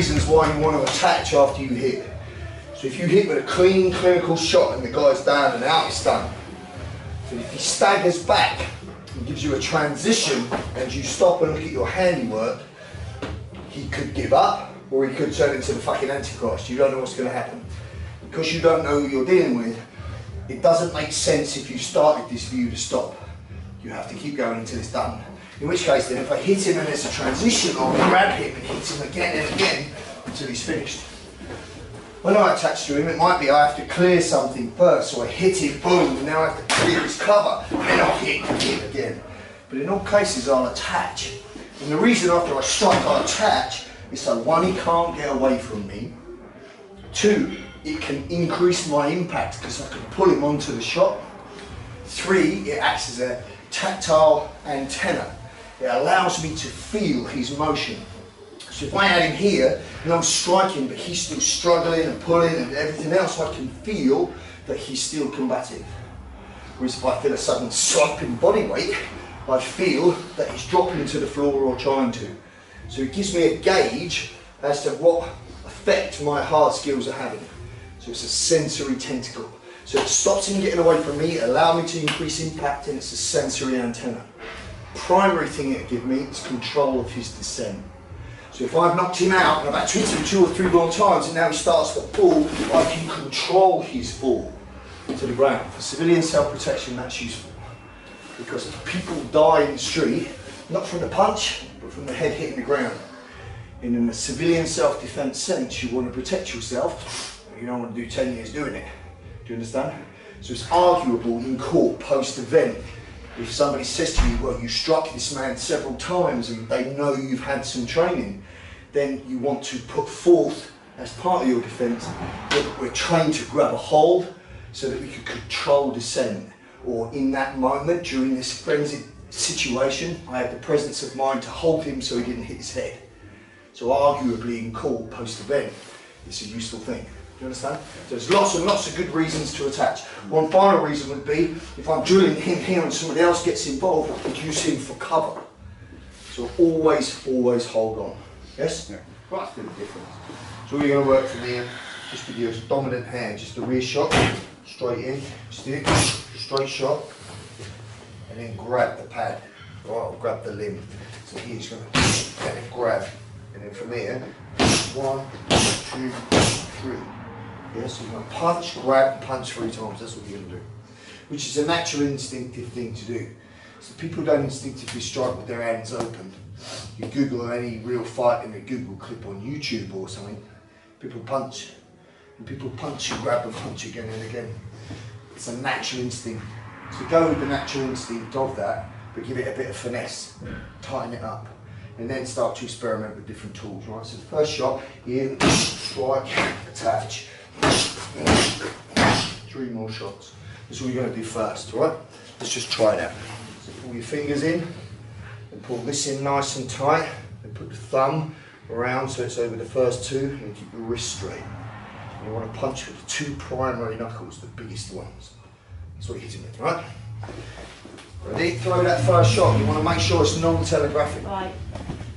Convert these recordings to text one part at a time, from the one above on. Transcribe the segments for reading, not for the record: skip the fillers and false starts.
reasons why you want to attach after you hit. So if you hit with a clean, clinical shot and the guy's down and out, it's done. But if he staggers back and gives you a transition and you stop and look at your handiwork, he could give up or he could turn into the fucking Antichrist. You don't know what's going to happen. Because you don't know who you're dealing with, it doesn't make sense if you started this view to stop. You have to keep going until it's done. In which case then, if I hit him and there's a transition, I'll grab him and hit him again and again until he's finished. When I attach to him, it might be I have to clear something first, so I hit him, boom, and now I have to clear his cover, and then I'll hit him again. But in all cases, I'll attach. And the reason after I strike, I attach, is so one, he can't get away from me. Two, it can increase my impact because I can pull him onto the shot. Three, it acts as a tactile antenna. It allows me to feel his motion. So if I had him here and I'm striking but he's still struggling and pulling and everything else, I can feel that he's still combative. Whereas if I feel a sudden slump in body weight, I feel that he's dropping to the floor or trying to. So it gives me a gauge as to what effect my hard skills are having. So it's a sensory tentacle. So it stops him getting away from me, allow me to increase impact, and it's a sensory antenna. Primary thing it gives me is control of his descent. So if I've knocked him out and I've had to hit him 2 or 3 more times and now he starts to fall, I can control his fall to the ground. For civilian self-protection, that's useful. Because people die in the street, not from the punch, but from the head hitting the ground. In a civilian self-defense sense, you want to protect yourself, but you don't want to do 10 years doing it. Do you understand? So it's arguable in court post-event. If somebody says to you, well, you struck this man several times and they know you've had some training, then you want to put forth as part of your defence that we're trained to grab a hold so that we can control descent. Or in that moment, during this frenzied situation, I had the presence of mind to hold him so he didn't hit his head. So arguably in court post-event, it's a useful thing. Do you understand? So there's lots and lots of good reasons to attach. One final reason would be, if I'm drilling him here and somebody else gets involved, I could use him for cover. So always, always hold on. Yes? Yeah. Right, that's a bit of difference. So all you're going to work from here, just with your dominant hand, just a rear shot, straight in, stick, straight shot, and then grab the pad, right, or grab the limb. So here he's going to and then grab, and then from here, 1, 2, 3. Yeah, so you're going to punch, grab, punch 3 times, that's what you're going to do. Which is a natural instinctive thing to do. So people don't instinctively strike with their hands open. You Google any real fight in a Google clip on YouTube or something, people punch. And people punch and grab and punch again and again. It's a natural instinct. So go with the natural instinct of that, but give it a bit of finesse, tighten it up, and then start to experiment with different tools, right? So the first shot, in, strike, attach, 3 more shots. That's what you're going to do first, right? Let's just try that. So pull your fingers in, and pull this in nice and tight, and put the thumb around so it's over the first 2, and keep your wrist straight. And you want to punch with the 2 primary knuckles, the biggest ones. That's what you're hitting with, right? Ready? Throw that first shot. You want to make sure it's non-telegraphic. Right.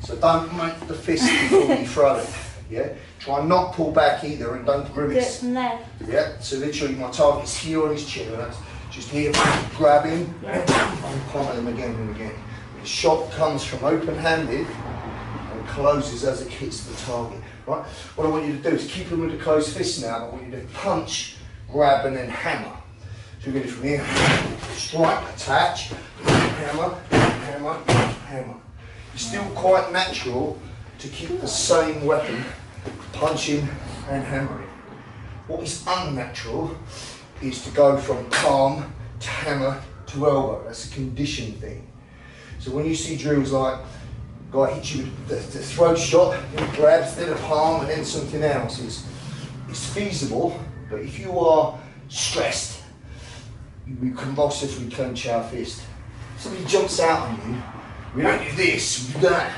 So don't make the fist before you throw it. Yeah? Try not pull back either and don't grimace. Do it from there. Yeah? So literally my target's here on his chin and that's just here, grab him and pummel him again and again. The shot comes from open-handed and closes as it hits the target. Right? What I want you to do is keep him with a closed fist now, but I want you to punch, grab and then hammer. So we're going to do from here, strike, attach, hammer, hammer, hammer. It's still quite natural to keep the same weapon punching and hammering. What is unnatural is to go from palm to hammer to elbow. That's a conditioned thing. So when you see drills like guy hits you with the throat shot, then grabs, then a palm, and then something else, it's feasible, but if you are stressed, we convulsively clench our fist. If somebody jumps out on you, we don't do this, we do that.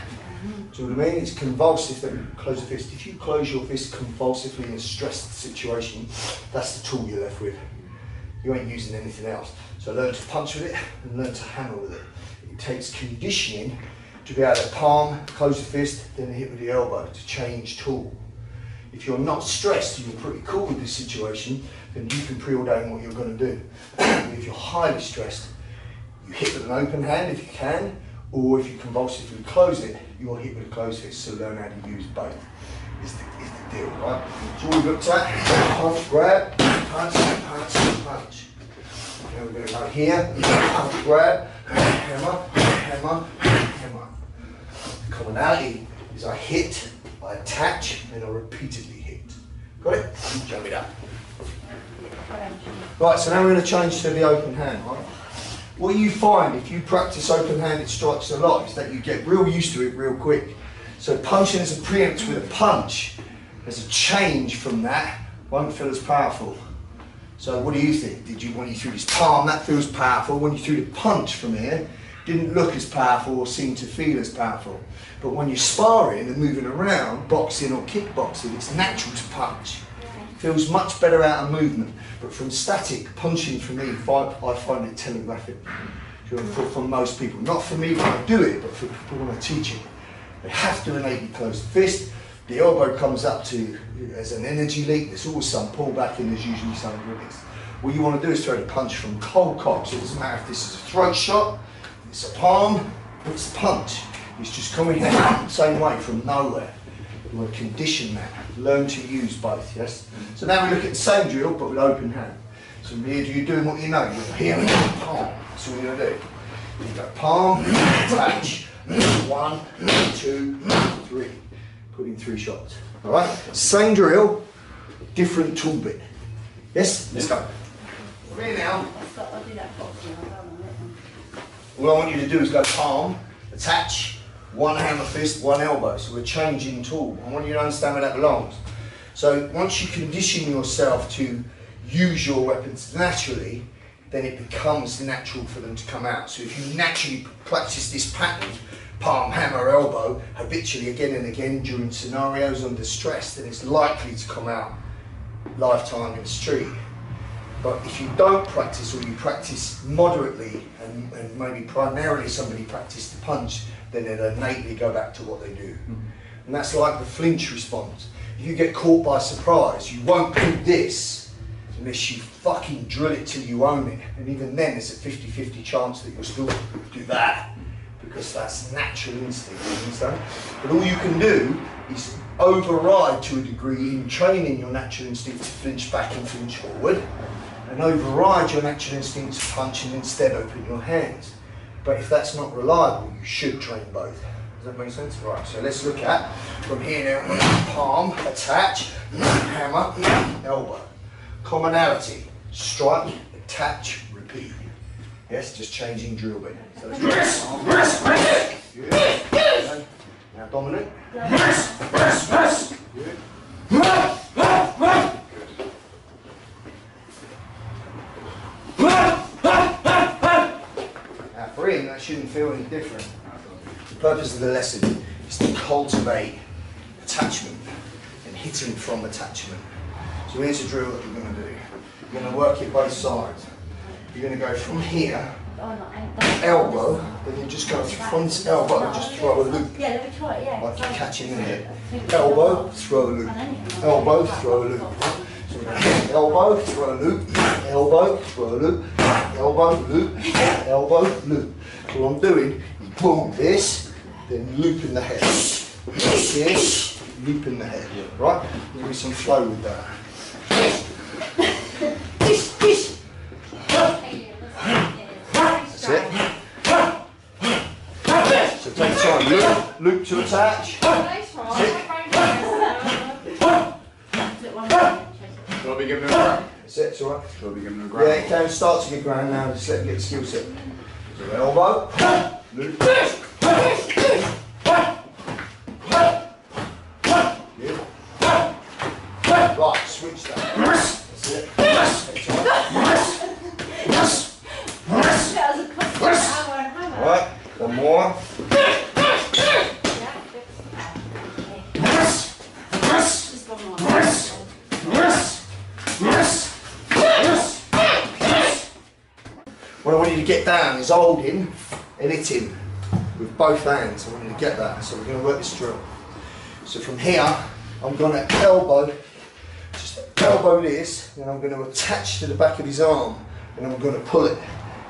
Do you know what I mean? It's convulsive that we close the fist. If you close your fist convulsively in a stressed situation, that's the tool you're left with. You ain't using anything else. So learn to punch with it and learn to hammer with it. It takes conditioning to be able to palm, close the fist, then hit with the elbow to change tool. If you're not stressed and you're pretty cool with this situation, then you can preordain what you're going to do. If you're highly stressed, you hit with an open hand if you can, or if you convulsively close it, you'll hit with a closed fist, so learn how to use both. Is the deal, right? So all we've looked at, punch, grab, punch, punch, punch. Now we're going to go here, punch, grab, hammer, hammer, hammer. The commonality is I hit, I attach, and I repeatedly hit. Got it? Jump it up. Right, so now we're going to change to the open hand, right? What you find if you practice open-handed strikes a lot is that you get real used to it real quick. So punching as a preempt with a punch, as a change from that, won't feel as powerful. So what do you think? When you threw this palm, that feels powerful. When you threw the punch from here, didn't look as powerful or seem to feel as powerful. But when you're sparring and moving around, boxing or kickboxing, it's natural to punch. Feels much better out of movement. But from static, punching for me, I find it telegraphic. For most people. Not for me when I do it, but for people when I teach it. They have to innately close the fist. The elbow comes up to as an energy leak. There's always some pullback and there's usually some release. What you want to do is throw the punch from cold cock. So it doesn't matter if this is a throat shot, it's a palm, or it's a punch. It's just coming out the same way from nowhere. You want to condition that. Learn to use both, yes? So now we look at the same drill, but with open hand. So here you're doing what you know. You're here and palm. That's what you're going to do. You go palm, attach, 1, 2, 3. Put in 3 shots. All right? Same drill, different tool bit. Yes? Let's go. Here now. All I want you to do is go palm, attach, 1 hammer fist, 1 elbow. So we're changing tool. I want you to understand where that belongs. So once you condition yourself to use your weapons naturally, then it becomes natural for them to come out. So if you naturally practice this pattern, palm, hammer, elbow, habitually again and again during scenarios under stress, then it's likely to come out lifetime in the street. But if you don't practice, or you practice moderately, and maybe primarily somebody practiced the punch, then they'll innately go back to what they do. And that's like the flinch response. If you get caught by surprise, you won't do this unless you fucking drill it till you own it. And even then, there's a 50-50 chance that you'll still do that, because that's natural instinct, you understand? But all you can do is override to a degree in training your natural instinct to flinch back and flinch forward, and override your natural instinct to punch and instead open your hands. But if that's not reliable, you should train both. Does that make sense? Right, so let's look at, from here now, palm, attach, hammer, elbow. Commonality, strike, attach, repeat. Yes, just changing drill bit. So let's go. Good. Now dominant. Good. Now for him, that shouldn't feel any different. The purpose of the lesson is to cultivate attachment and hitting from attachment. So here's a drill that we're going to do. You're going to work it both sides. You're going to go from here, elbow, then you just go front elbow and just throw a loop. Yeah, let me try it, yeah. Like you're catching the head. Elbow, throw a loop. Elbow, throw a loop. So elbow, throw a loop. Elbow, throw a loop. Elbow, loop. Elbow, loop. So what I'm doing is boom, this, then loop in the head. This, loop in the head. Right? There'll be some flow with that. That's it. So take time. Loop to attach. Shall I be giving him a grab? That's it, it's alright. Shall I be giving him a grab? Yeah, you can start to get ground now, just let him get the skill set. So elbow, loop. Right, switch that. That's it. Alright, one more. What I want you to get down is hold him and hit him. with both hands. I want you to get that. So we're going to work this drill. So from here, I'm going to elbow, just elbow this, and I'm going to attach to the back of his arm, and I'm going to pull it.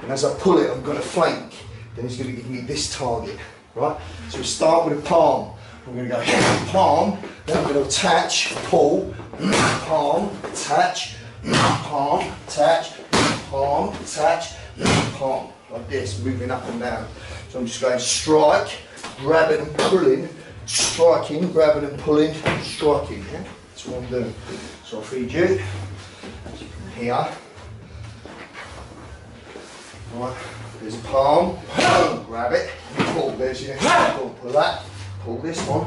And as I pull it, I'm going to flank. Then he's going to give me this target, right? So we start with a palm. I'm going to go palm, then I'm going to attach, pull, palm, attach, palm, attach, palm, attach, palm, like this, moving up and down. So I'm just going strike, grabbing and pulling, striking, grabbing and pulling, striking. Yeah? That's what I'm doing. So I'll feed you. From here. Right. There's a palm. Grab it. Pull. There's your next pull. Pull that. Pull this one.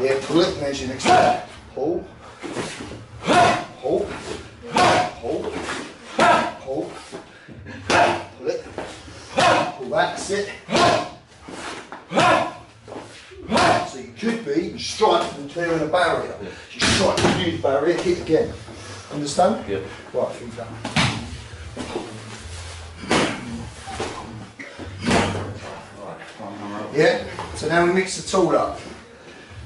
Yeah, pull it. There's your next one. Pull. Pull. Pull. Pull. Pull it. Pull that. That's it. So you could be strike and clearing a barrier. You strike, clear the barrier, hit again. Understand? Yep. Right, through that. Yeah, so now we mix the tool up.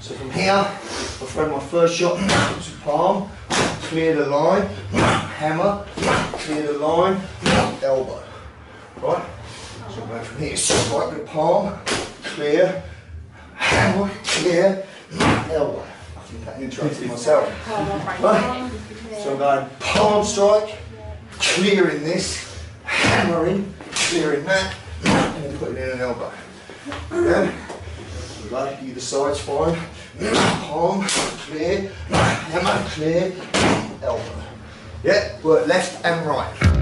So from here, I'll throw my first shot, to palm, clear the line, hammer, clear the line, elbow. Right? So I'm going from here, strike with the palm, clear, hammer, clear, elbow. I think that interrupted myself. Right? So I'm going palm strike, clearing this, hammering, clearing that, and then putting in an elbow. Yeah. Right, either side's fine. Palm, clear, hammer, clear, elbow. Yeah, work left and right.